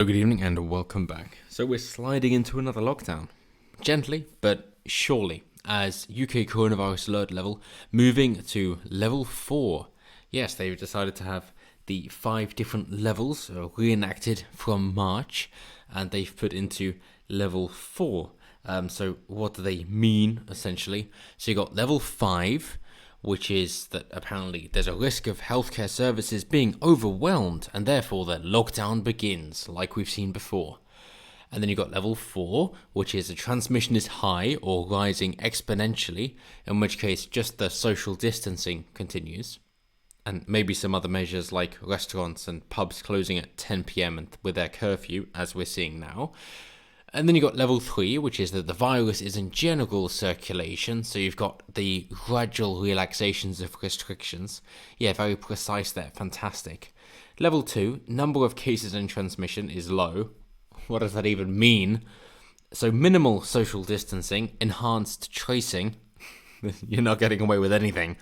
Good evening and welcome back. So we're sliding into another lockdown. Gently, but surely, as UK coronavirus alert level moving to level 4. Yes, they've decided to have the 5 different levels reenacted from March, and they've put into level 4. So what do they mean, essentially? So you got level 5, which is that apparently there's a risk of healthcare services being overwhelmed and therefore the lockdown begins, like we've seen before. And then you've got level 4, which is the transmission is high or rising exponentially, in which case just the social distancing continues. And maybe some other measures like restaurants and pubs closing at 10 p.m. and with their curfew, as we're seeing now. And then you've got level 3, which is that the virus is in general circulation, so you've got the gradual relaxations of restrictions. Yeah, very precise there, fantastic. Level 2, number of cases and transmission is low. What does that even mean? So minimal social distancing, enhanced tracing. You're not getting away with anything.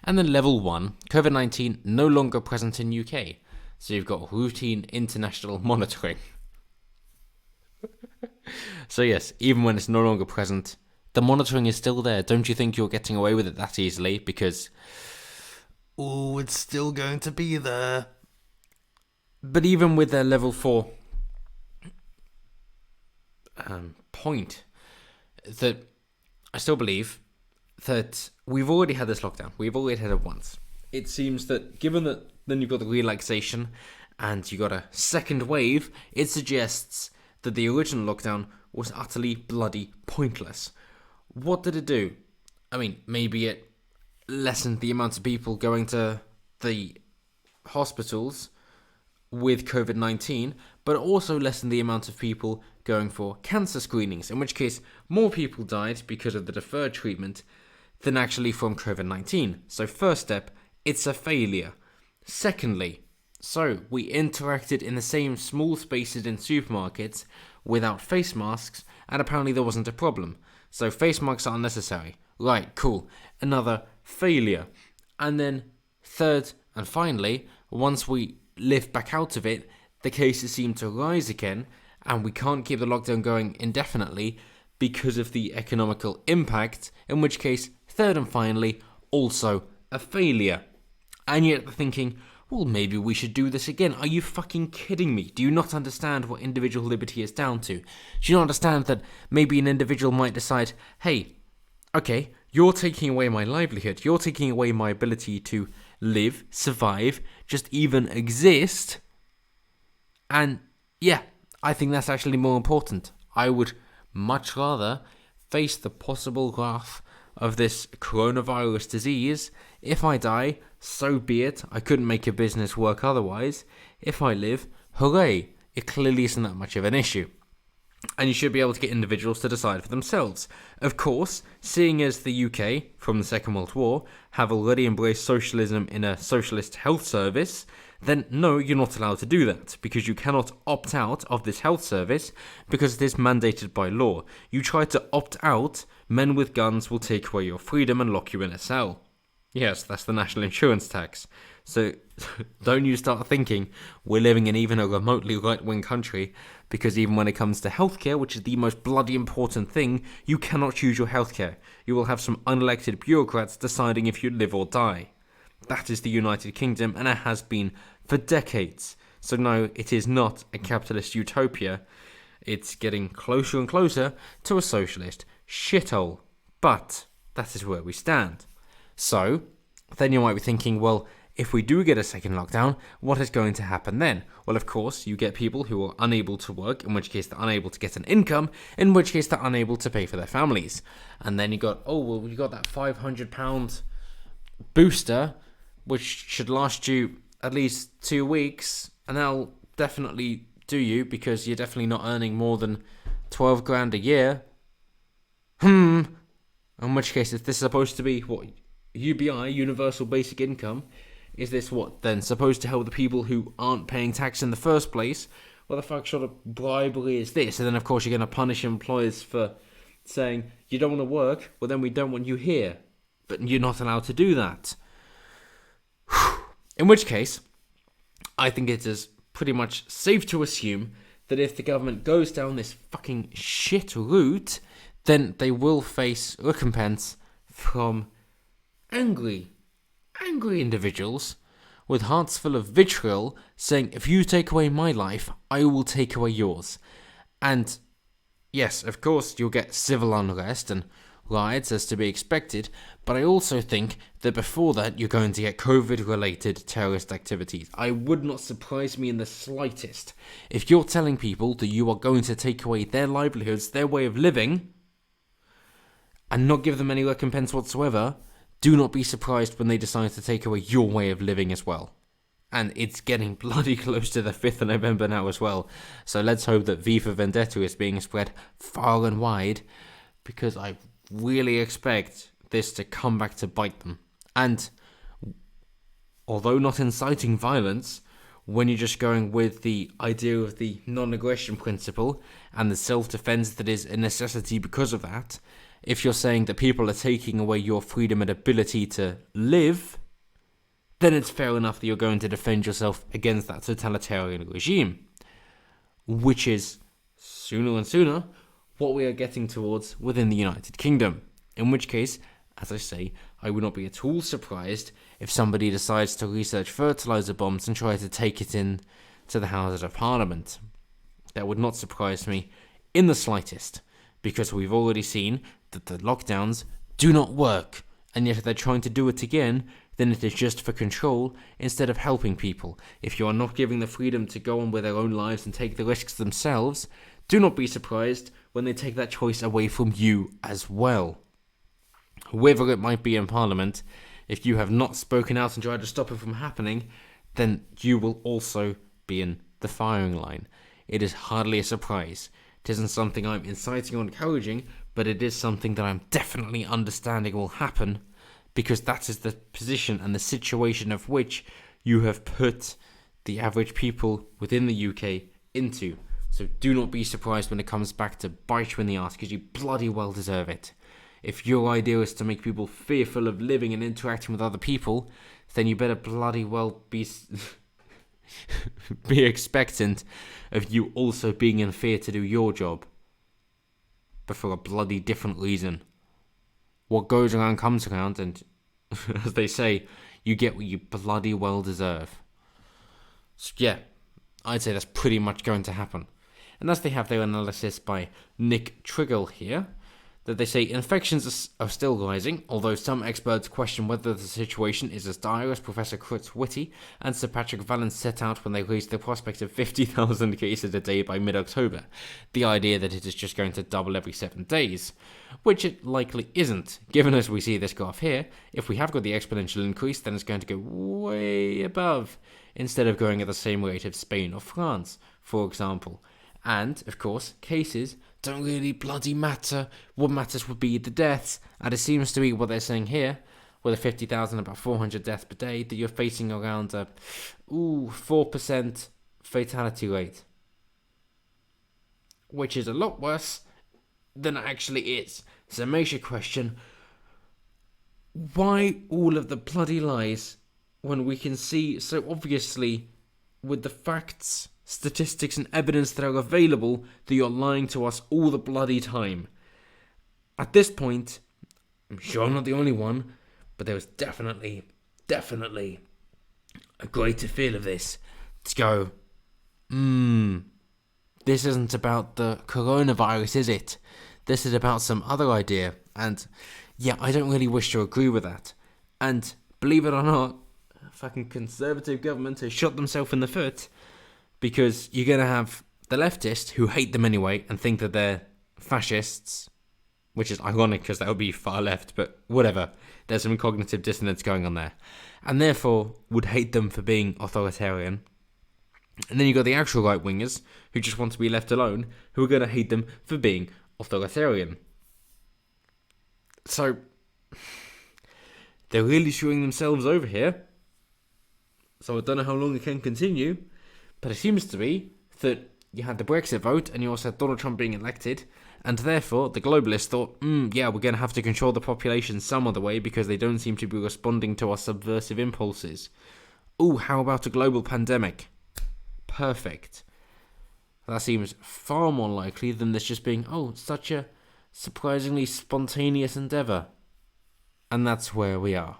And then level 1, COVID-19 no longer present in UK. So you've got routine international monitoring. So yes, even when it's no longer present, the monitoring is still there. Don't you think you're getting away with it that easily? Because, it's still going to be there. But even with their level 4 point, that I still believe that we've already had this lockdown. We've already had it once. It seems that given that then you've got the relaxation and you got a second wave, it suggests that the original lockdown was utterly bloody pointless. What did it do? I mean, maybe it lessened the amount of people going to the hospitals with COVID-19, but also lessened the amount of people going for cancer screenings, in which case more people died because of the deferred treatment than actually from COVID-19. So first step, it's a failure. Secondly, so we interacted in the same small spaces in supermarkets without face masks, and apparently there wasn't a problem. So face masks are unnecessary. Right, cool. Another failure. And then third and finally, once we lift back out of it, the cases seem to rise again, and we can't keep the lockdown going indefinitely because of the economical impact, in which case, third and finally, also a failure. And yet they're thinking, well, maybe we should do this again. Are you fucking kidding me? Do you not understand what individual liberty is down to? Do you not understand that maybe an individual might decide, hey, okay, you're taking away my livelihood. You're taking away my ability to live, survive, just even exist. And yeah, I think that's actually more important. I would much rather face the possible wrath of this coronavirus disease. If I die, so be it. I couldn't make a business work otherwise. If I live, hooray. It clearly isn't that much of an issue. And you should be able to get individuals to decide for themselves. Of course, seeing as the UK, from the Second World War, have already embraced socialism in a socialist health service, then no, you're not allowed to do that, because you cannot opt out of this health service because it is mandated by law. You try to opt out, men with guns will take away your freedom and lock you in a cell. Yes, that's the national insurance tax. So don't you start thinking we're living in even a remotely right-wing country, because even when it comes to healthcare, which is the most bloody important thing, you cannot choose your healthcare. You will have some unelected bureaucrats deciding if you live or die. That is the United Kingdom, and it has been for decades. So no, it is not a capitalist utopia. It's getting closer and closer to a socialist shithole. But that is where we stand. So, then you might be thinking, well, if we do get a second lockdown, what is going to happen then? Well, of course, you get people who are unable to work, in which case they're unable to get an income, in which case they're unable to pay for their families. And then you got, you got that £500 booster, which should last you at least 2 weeks, and that'll definitely do you, because you're definitely not earning more than 12 grand a year. In which case, if this is supposed to be, UBI, Universal Basic Income, is this what then supposed to help the people who aren't paying tax in the first place? What the fuck sort of bribery is this? And then of course you're going to punish employers for saying you don't want to work, well then we don't want you here, but you're not allowed to do that. In which case, I think it is pretty much safe to assume that if the government goes down this fucking shit route, then they will face recompense from angry individuals with hearts full of vitriol saying, if you take away my life, I will take away yours. And yes, of course, you'll get civil unrest and riots as to be expected, but I also think that before that, you're going to get COVID-related terrorist activities. I would not surprise me in the slightest if you're telling people that you are going to take away their livelihoods, their way of living, and not give them any recompense whatsoever. Do not be surprised when they decide to take away your way of living as well. And it's getting bloody close to the 5th of November now as well. So let's hope that V for Vendetta is being spread far and wide, because I really expect this to come back to bite them. And although not inciting violence, when you're just going with the idea of the non-aggression principle and the self-defense that is a necessity because of that, if you're saying that people are taking away your freedom and ability to live, then it's fair enough that you're going to defend yourself against that totalitarian regime, which is, sooner and sooner, what we are getting towards within the United Kingdom. In which case, as I say, I would not be at all surprised if somebody decides to research fertilizer bombs and try to take it in to the Houses of Parliament. That would not surprise me in the slightest, because we've already seen that the lockdowns do not work, and yet if they're trying to do it again, then it is just for control instead of helping people. If you are not giving the freedom to go on with their own lives and take the risks themselves, do not be surprised when they take that choice away from you as well. Whoever it might be in Parliament, if you have not spoken out and tried to stop it from happening, then you will also be in the firing line. It is hardly a surprise. It isn't something I'm inciting or encouraging, but it is something that I'm definitely understanding will happen, because that is the position and the situation of which you have put the average people within the UK into. So do not be surprised when it comes back to bite you in the arse, because you bloody well deserve it. If your idea is to make people fearful of living and interacting with other people, then you better bloody well be be expectant of you also being in fear to do your job, but for a bloody different reason. What goes around comes around, and as they say, you get what you bloody well deserve. So yeah, I'd say that's pretty much going to happen. And as they have their analysis by Nick Triggle here, that they say infections are still rising, although some experts question whether the situation is as dire as Professor Chris Whitty and Sir Patrick Vallance set out when they raised the prospect of 50,000 cases a day by mid-October. The idea that it is just going to double every 7 days, which it likely isn't. Given as we see this graph here, if we have got the exponential increase, then it's going to go way above, instead of going at the same rate of Spain or France, for example. And, of course, cases don't really bloody matter. What matters would be the deaths, and it seems to be what they're saying here, with a 50,000, about 400 deaths per day, that you're facing around a 4% fatality rate, which is a lot worse than it actually is. So it makes you question, why all of the bloody lies when we can see so obviously with the facts, statistics and evidence that are available that you're lying to us all the bloody time? At this point, I'm sure I'm not the only one, but there was definitely a greater feel of this to go, this isn't about the coronavirus, is it? This is about some other idea. And yeah, I don't really wish to agree with that. And believe it or not, a fucking conservative government has shot themselves in the foot, because you're going to have the leftists who hate them anyway and think that they're fascists, which is ironic because that would be far left, but whatever. There's some cognitive dissonance going on there. And therefore would hate them for being authoritarian. And then you've got the actual right-wingers who just want to be left alone, who are going to hate them for being authoritarian. So they're really screwing themselves over here. So I don't know how long it can continue. But it seems to be that you had the Brexit vote and you also had Donald Trump being elected, and therefore the globalists thought, yeah, we're going to have to control the population some other way because they don't seem to be responding to our subversive impulses. How about a global pandemic? Perfect. That seems far more likely than this just being, such a surprisingly spontaneous endeavour. And that's where we are.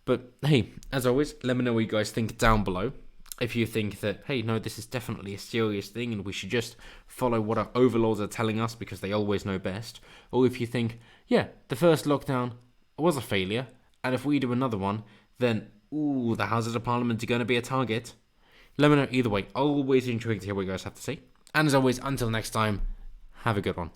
But hey, as always, let me know what you guys think down below. If you think that, hey, no, this is definitely a serious thing and we should just follow what our overlords are telling us because they always know best. Or if you think, yeah, the first lockdown was a failure, and if we do another one, then, the Houses of Parliament are going to be a target. Let me know either way. Always intrigued to hear what you guys have to say. And as always, until next time, have a good one.